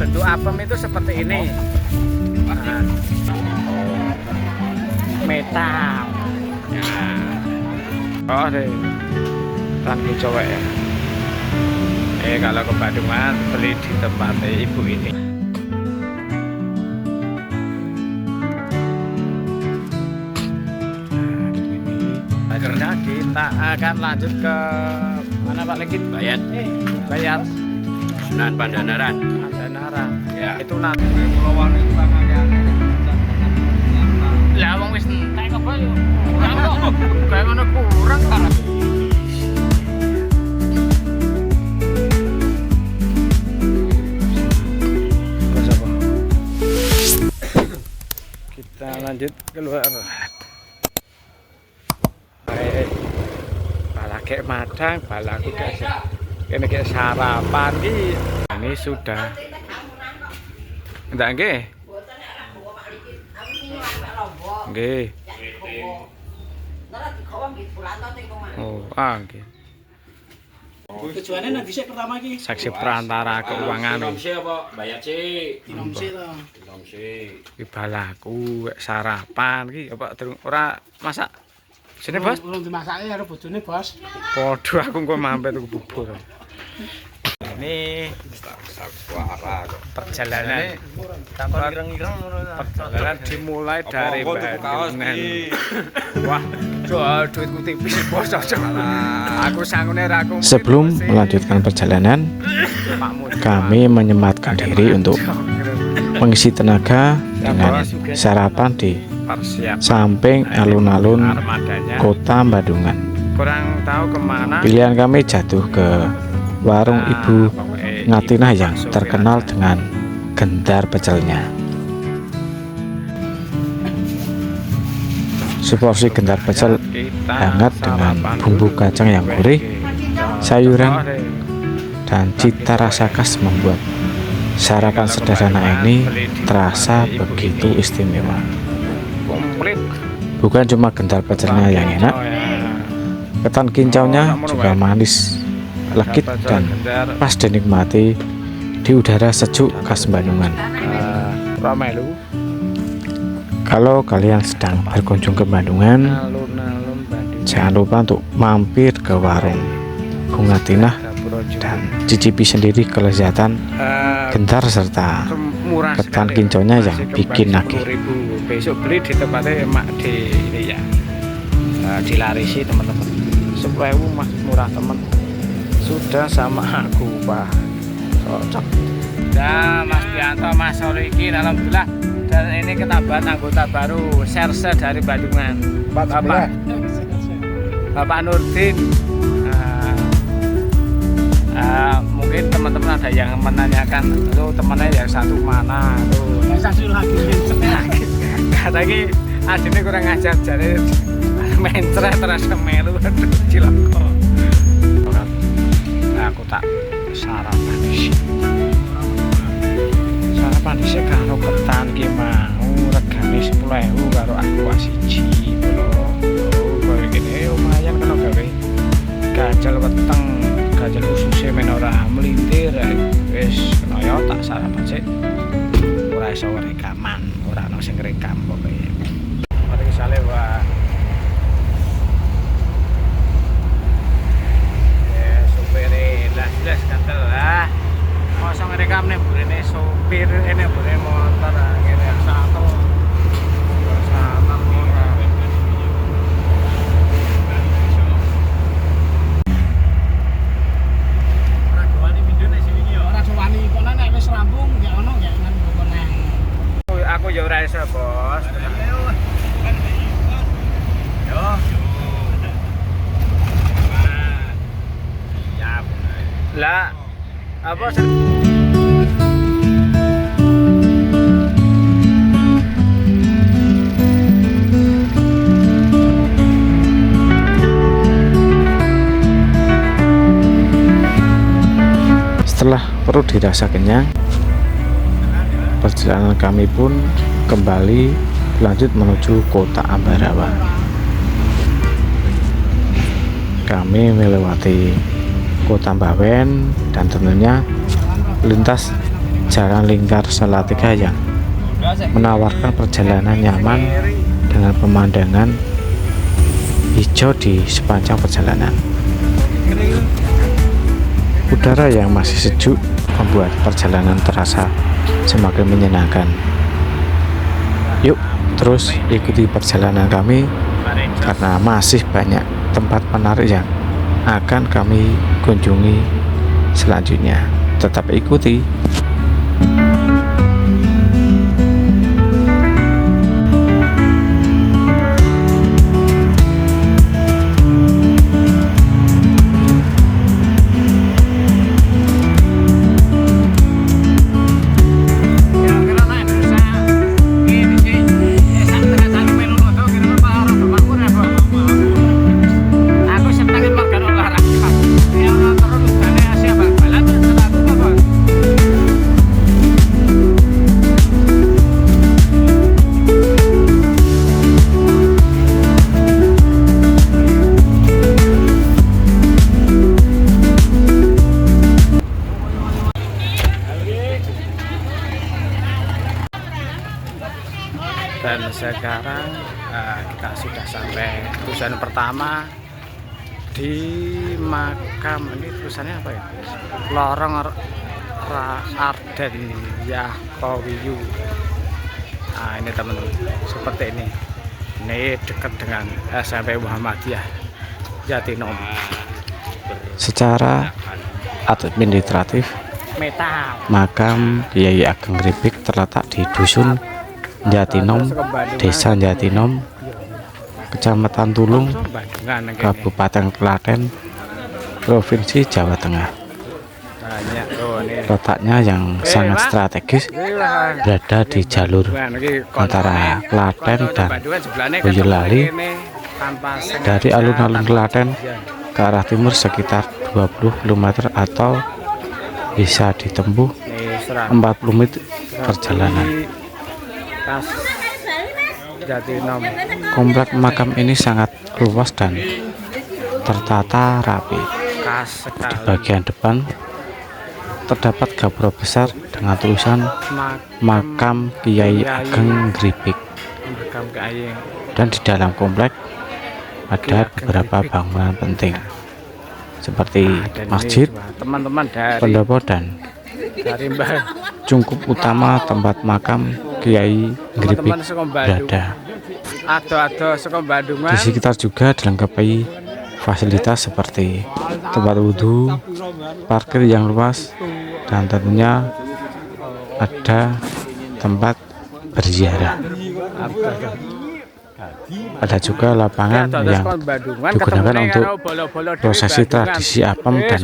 bentuk apem itu seperti ini. Nah, metal. Oh deh, tangki cowok ya. Kalau ke Bandungan beli di tempat ibu ini. Akhirnya kita akan lanjut ke mana Pak Legit? Bayat. Bayat. Nan Pandanaran. Pandanaran. Ya. Itu nanti. Lah wong wis entek apa yo. Ora kok. Kayak ngono kurang kan. Kita lanjut keluar. Balake madang, balaku guys. Ini kayak sarapan ini sudah. Enggak nggih? Nggih. Oh, nggih. Tujuannya nanti saya pertama iki. Saksi perantara keuangan. Nomsi apa? Bayat sih. Nomsi to. Nomsi. Iki balaku sarapan iki apa ora masak. Sini, Bos. Belum dimasake karo bojone, Bos. Podo aku kok mampir tuku bubur. Ini perjalanan perjalanan dimulai dari Bandungan. Wah, duitku tipis bos. Aku sangune ra kumpul. Sebelum melanjutkan perjalanan, kami menyematkan diri untuk mengisi tenaga dengan sarapan di samping alun-alun kota Bandungan. Kurang tahu kemana. Pilihan kami jatuh ke warung Ibu Ngatinah yang terkenal dengan gendar pecelnya. Seporsi gendar pecel hangat dengan bumbu kacang yang gurih, sayuran, dan cita rasa khas membuat sarapan sederhana ini terasa begitu istimewa. Bukan cuma gendar pecelnya yang enak, ketan kincaunya juga manis, legit dan pas dinikmati di udara sejuk khas Bandungan. Kalau kalian sedang berkunjung ke Bandungan, jangan lupa untuk mampir ke warung Bunga Tinah dan cicipi sendiri kelezatan gentar serta ketan kincaunya yang bikin nagih. Besok beli di tempatnya emak di ini ya, di Larisi teman-teman. 10.000 mas, murah teman. Sudah sama aku Pak, cocok. Nah Mas Bianto, Mas Soliki, alhamdulillah. Dan ini ketambahan anggota baru Serse dari Bandungan, Bapak Nurdin. Mungkin teman-teman ada yang menanyakan tuh temannya yang satu mana tuh. Kata ini adine kurang ngajar jadi mencret terasa melu ciloko. Nah, aku tak sarapan di sini. Sarapan di sini karo ketan ki mau regane 10.000 karo aku siji lho. Oh, koyo gini lumayan kalau gawe gajal weteng, gajal ususnya men ora melintir wis kena ya tak sarapan sik. Ora iso rekaman, ora ono sing rekam pokoke. Mari sale wae. Jelas kantel lah. Kosong rekam nih burine sopir ini burine motor ngene satu. Sama ora. Ora gawani video nek sini yo. Ora gawani kono nek wis rampung ya ono ya nang kono. Aku ya ora iso, Bos. Yo. Lah apa Setelah perut dirasa kenyang, perjalanan kami pun kembali lanjut menuju kota Ambarawa. Kami melewati Kota Bawen dan tentunya lintas jalan lingkar Salatiga yang menawarkan perjalanan nyaman dengan pemandangan hijau di sepanjang perjalanan. Udara yang masih sejuk membuat perjalanan terasa semakin menyenangkan. Yuk terus ikuti perjalanan kami karena masih banyak tempat menarik yang akan kami kunjungi selanjutnya. Tetap ikuti. Dan sekarang kita sudah sampai tujuan pertama di makam. Ini tulisannya apa ya? Lorong Arden Yahkowiyu. Nah ini teman-teman, seperti ini. Ini dekat dengan SMP Muhammadiyah Jatinom. Secara administratif, makam Kiai Ageng Gripik terletak di Dusun Jatinom, Desa Jatinom, Kecamatan Tulung, Kabupaten Klaten, Provinsi Jawa Tengah. Letaknya yang sangat strategis berada di jalur antara Klaten dan Boyolali. Dari alun-alun Klaten ke arah timur sekitar 20 km atau bisa ditempuh 40 menit perjalanan. Komplek makam ini sangat luas dan tertata rapi. Di bagian depan terdapat gapura besar dengan tulisan Makam Kiai Ageng Gripik. Dan di dalam komplek ada beberapa bangunan penting seperti masjid, pendopo dan cungkup utama tempat makam Kiai Gripik berada. Di sekitar juga dilengkapi fasilitas seperti tempat wudhu, parkir yang luas, dan tentunya ada tempat berziarah. Ada juga lapangan yang digunakan untuk prosesi tradisi apem dan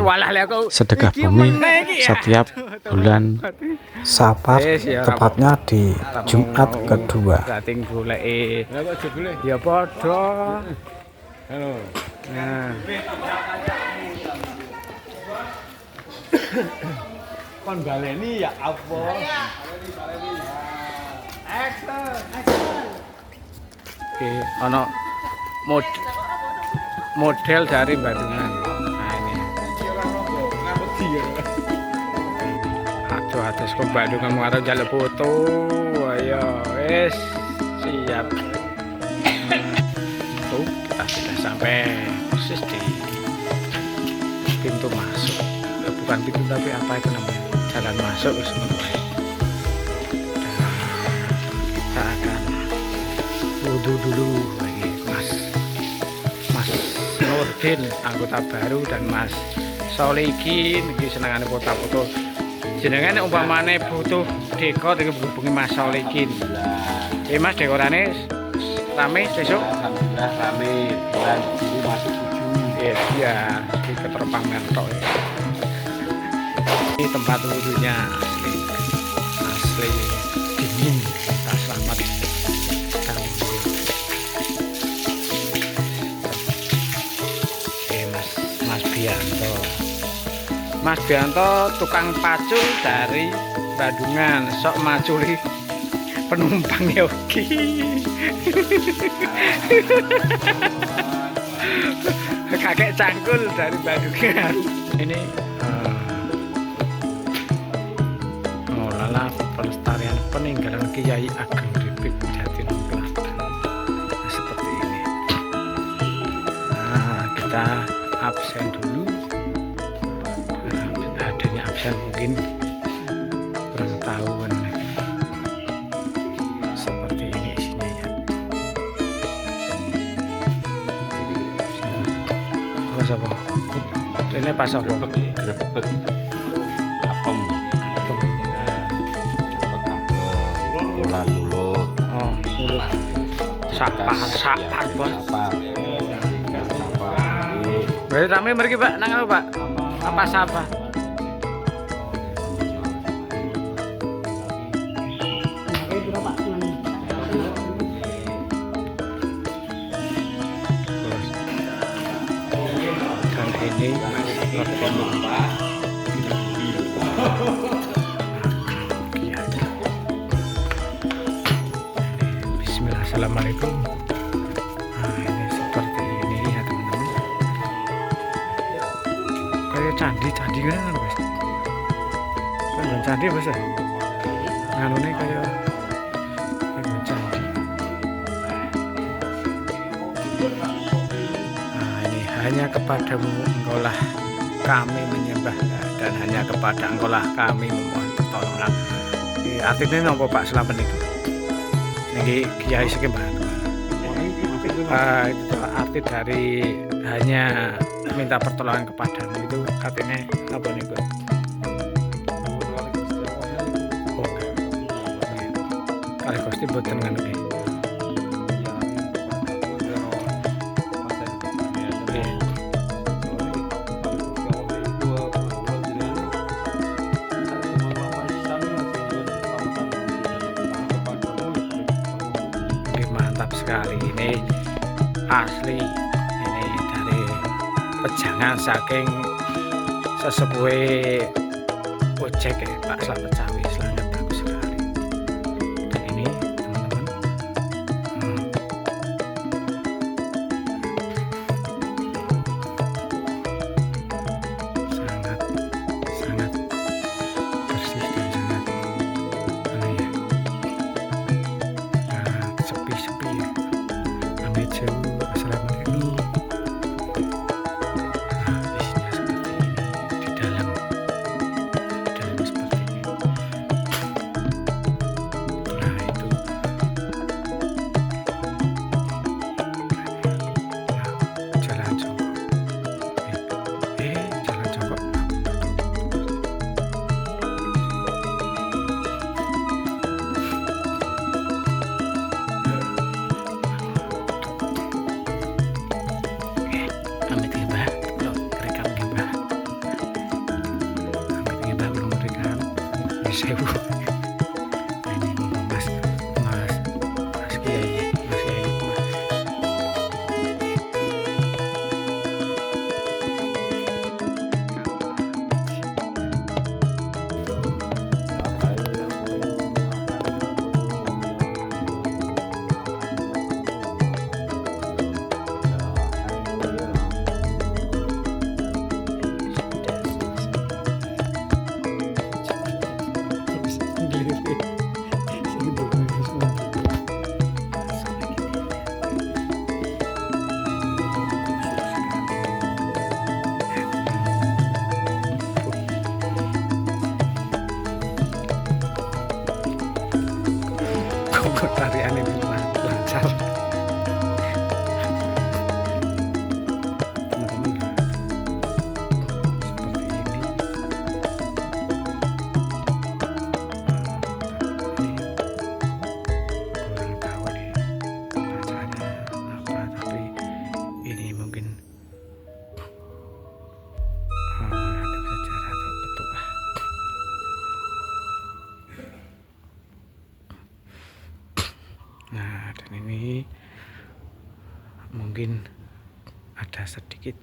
sedekah bumi setiap bulan Safar, tepatnya di Jumat kedua. Ya podo. Kon baleni ya apa? Oke, ono model dari Bandungan. Nah ini. Aduh, ke Bandungan mau jalan foto. Ayo, wes siap. Tuh, kita sudah sampai persis di pintu masuk. Bukan pintu tapi apa itu namanya? Jalan masuk semua. Kita akan wudhu dulu lagi Mas Nurdin anggota baru dan Mas Solikin iki senengane foto-foto. Jenengan umpamane butuh dekor iki hubungi Mas Solikin. Mas dekorane rame besok? Alhamdulillah rame, bulan ini masih 7. Iya, di keterpang mentok. Ini tempat wudhunya asli dingin, tak selamat. Mas Bianto tukang pacul dari Bandungan, sok maculi penumpang yogi. Kakek cangkul dari Bandungan. Ini peninggalan Kiai Ageng Ripik Jatinegara. Nah, seperti ini. Nah, kita absen dulu. Nah, adanya absen mungkin kurang tahuan. Seperti ini isinya ya. Terus apa? Ini pas apa? Grebek apem bulan mulut Oh, mulut. Sapar bos. Berarti rame mriki Pak, nang apa Pak? Apa sapa? Dan ini Bismillah, assalamualaikum. Nah, ini seperti ini ya teman-teman. Kayak candi kan Mas. Kan candi Mas ya. Nganune kayak candi. Nah, ini hanya kepadamu engkaulah kami menyembah, dan hanya kepada engkaulah kami memohon pertolongan. Artinya nopo Pak Slamet itu? Ini Kiai Sekembang. Itu arti dari hanya minta pertolongan kepadamu itu artinya apa nih Pak? Oke. Kali Gusti boten ngono iki. Mantap sekali, ini asli, ini dari pejangan saking sesepuh ojek ya Pak Slamet Cawi, sangat bagus sekali. Dan ini teman-teman sangat bersih dan sangat ya, sepi-sepi ya. Kami jauh assalamualaikum. Nah, isinya seperti ini di dalam seperti ini. Nah, itu jalan jongkok. Jalan jongkok. Amit gibah, kalau rekam gibah. Amit gibah belum rekam. Sewu. Ini Mas Kiai, Mas Kiai. Kok tarian ini lancar. Teman-teman, seperti ini. Ini kurang tahu nih bacanya apa, tapi ini mungkin mengandung sejarah atau petuah. Nah, dan ini mungkin ada sedikit,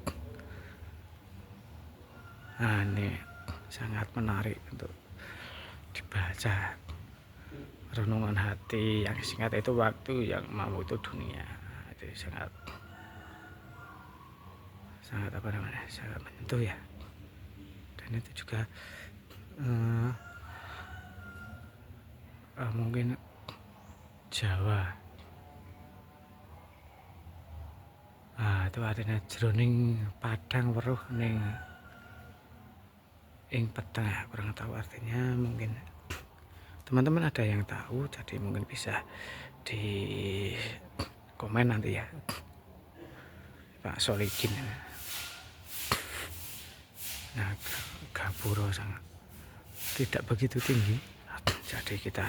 nah ini sangat menarik untuk dibaca. Renungan hati yang singkat itu waktu yang mau itu dunia. Itu sangat apa namanya, sangat menyentuh ya. Dan itu juga mungkin Jawa. Itu artinya jroning padang weruh ning ing peteng, kurang tahu artinya. Mungkin teman-teman ada yang tahu, jadi mungkin bisa di komen nanti ya, Pak Solikin. Nah, gapura sangat tidak begitu tinggi, jadi kita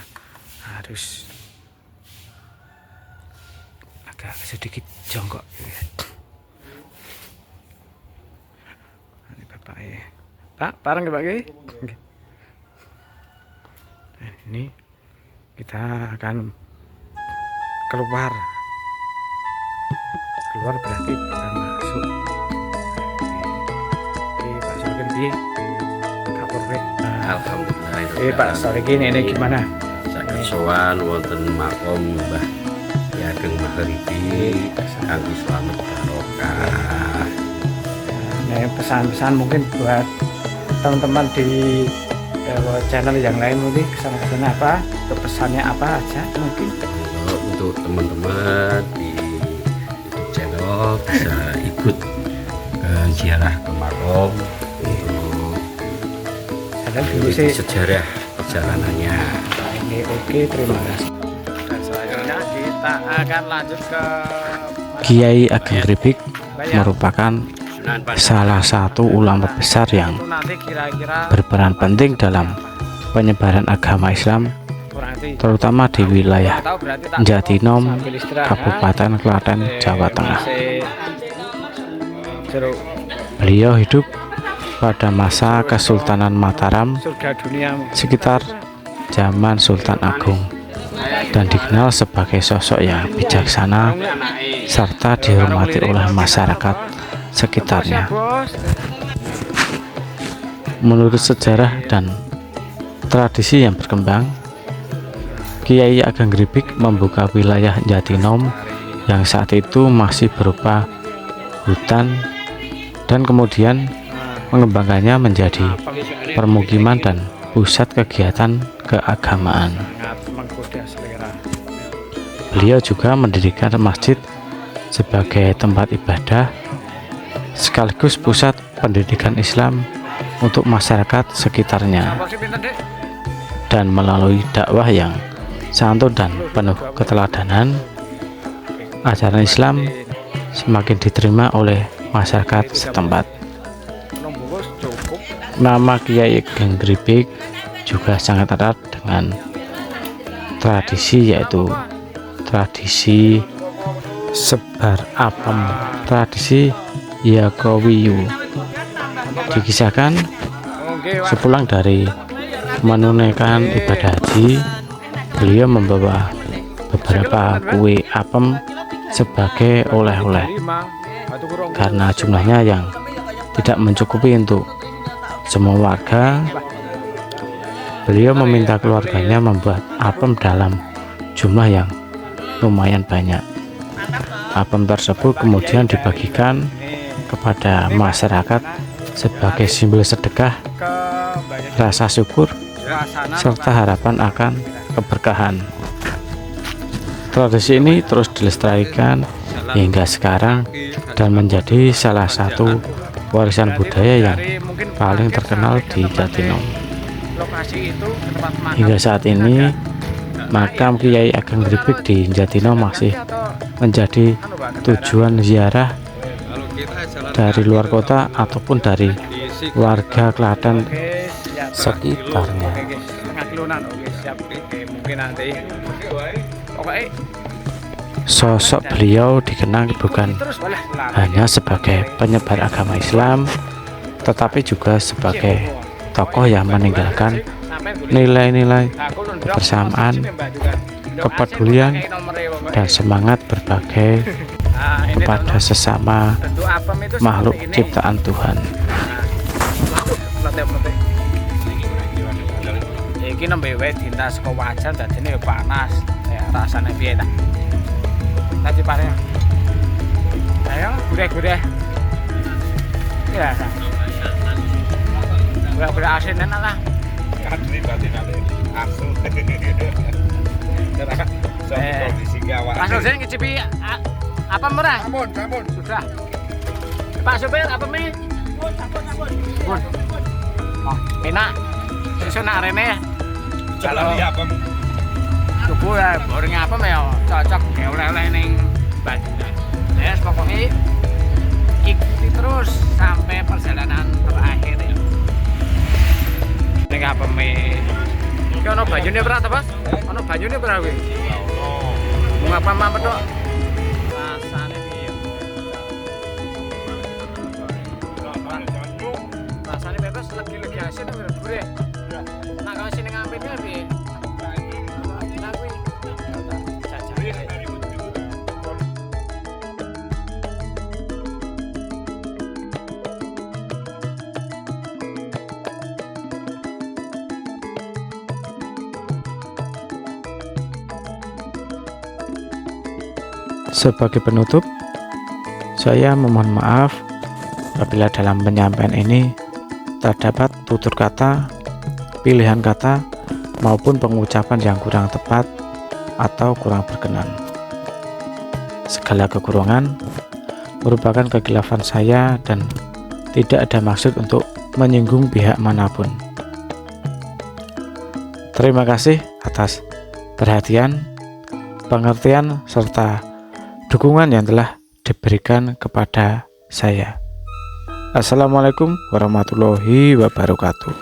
harus agak sedikit jongkok ya. Ini bapak ya, Pak, bareng ya Pak ya. Nah, ini kita akan keluar berarti bukan masuk. Pak Solikin piye? Alhamdulillah. Pak Solikin ini gimana? Saged sowan wonten makom Mbah Ki Ageng Maghribi kangge slamet barokah. Nah, pesan-pesan mungkin buat teman-teman di channel yang lain, mungkin kesan-kesan apa, pesannya apa aja mungkin. Untuk teman-teman di YouTube channel bisa ikut ziarah ke makom untuk mengikuti sejarah perjalanannya. Ini oke, terima kasih. Dan selanjutnya kita akan lanjut ke Kiai Ageng Gripik, merupakan salah satu ulama besar yang berperan penting dalam penyebaran agama Islam, terutama di wilayah Jatinom, Kabupaten Klaten, Jawa Tengah. Beliau hidup pada masa Kesultanan Mataram sekitar zaman Sultan Agung dan dikenal sebagai sosok yang bijaksana serta dihormati oleh masyarakat sekitarnya. Menurut sejarah dan tradisi yang berkembang, Kiai Ageng Gripik membuka wilayah Jatinom yang saat itu masih berupa hutan dan kemudian mengembangkannya menjadi permukiman dan pusat kegiatan keagamaan. Beliau juga mendirikan masjid sebagai tempat ibadah sekaligus pusat pendidikan Islam untuk masyarakat sekitarnya, dan melalui dakwah yang santun dan penuh keteladanan, ajaran Islam semakin diterima oleh masyarakat setempat. Nama Kiai Ageng Gripik juga sangat erat dengan tradisi, yaitu tradisi sebar apem, tradisi Yakowiyu. Dikisahkan sepulang dari menunaikan ibadah haji, beliau membawa beberapa kue apem sebagai oleh-oleh karena jumlahnya yang tidak mencukupi untuk semua warga. Beliau meminta keluarganya membuat apem dalam jumlah yang lumayan banyak. Apem tersebut kemudian dibagikan kepada masyarakat sebagai simbol sedekah, rasa syukur, serta harapan akan keberkahan. Tradisi ini terus dilestarikan hingga sekarang dan menjadi salah satu warisan budaya yang paling terkenal di Jatinom. Hingga saat ini, makam Kiai Ageng Gripik di Jatinom masih menjadi tujuan ziarah dari luar kota ataupun dari warga Klaten sekitarnya. Sosok beliau dikenal bukan hanya sebagai penyebar agama Islam, tetapi juga sebagai tokoh yang meninggalkan nilai-nilai kebersamaan, kepedulian, dan semangat berbagi kepada sesama makhluk ciptaan Tuhan. Iki nembe wae dintas saka wajan dadine panas. Ya rasane piye ta? Tadi pare. Ayo gureh-gureh. Ya. Gureh-gureh asin enak lah. Kadri batin ale. Asu. kondisi gawat. Pak Nurdin ngicipi apa murah? Sampun. Sudah. Pak supir apa mie? Bun. Oh, enak. Sesuk nak rene. Kalau apa? Tuku ya goreng apa ya cocok ya oleh-oleh ning Banyumas. Ya pokoknya ikuti terus sampai perjalanan terakhir ya. Ning apa mie? Iki ono banyune berat apa? Ono banyune berat kuwi. Mau ngapa mampet tok? Rasane piye? Rasane bebas legi-legi asin gurih. Nak kalau sini ngambilnya piye? Nah kuwi jajan. Sebagai penutup, saya memohon maaf apabila dalam penyampaian ini terdapat tutur kata, pilihan kata, maupun pengucapan yang kurang tepat atau kurang berkenan. Segala kekurangan merupakan kekilafan saya dan tidak ada maksud untuk menyinggung pihak manapun. Terima kasih atas perhatian, pengertian, serta dukungan yang telah diberikan kepada saya. Assalamualaikum warahmatullahi wabarakatuh.